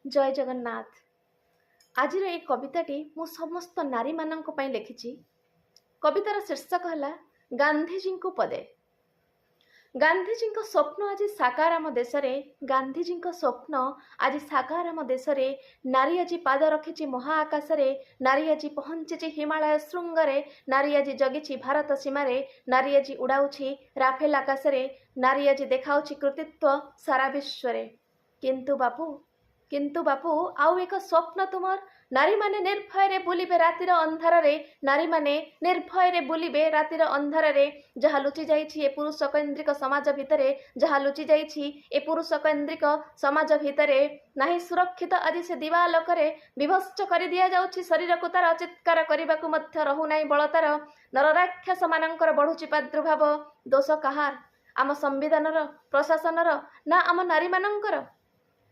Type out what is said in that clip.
जय जगन्नाथ। आज ये कविताटी मु समस्त नारी मानक पई लिखिछि। कवितार शीर्षक है गांधीजी को पदे। गांधीजी स्वप्न आज साकार आम देश में। गांधीजी स्वप्न आज साकार आम देश में। नारी आज पाद रखी महाआकाश रे। नारी आज पहुंची हिमालय श्रृंगरे। नारी आज जगी भारत सीमार। नारी आज उड़ाऊँच राफेल आकाश रे। नारी आज देखाऊँच कृतित्व सारा विश्व रे। किंतु बापू आउ एक स्वप्न तुमर। नारी माने निर्भय रे बुलिबे रातिर अंधार रे। नारी माने निर्भय रे बुलिबे रातिर अंधार रे। जहा लुचि जाइछि ए पुरुष केन्द्रिक समाज भितरे। जहा लुचि जाइछि ए पुरुष केन्द्रिक समाज भितरे। नाही सुरक्षित आज से दिवालोकरे विभत्स कर दिया जाउछि शरीर को। तार चित्कार करबाकू मध्य रहु नाही बळ तार। नरराक्षस मानकर बढ़ुछि प्रादुर्भाव। दोष कहार? आम संविधानर, प्रशासनर ना आम नारी मानकर?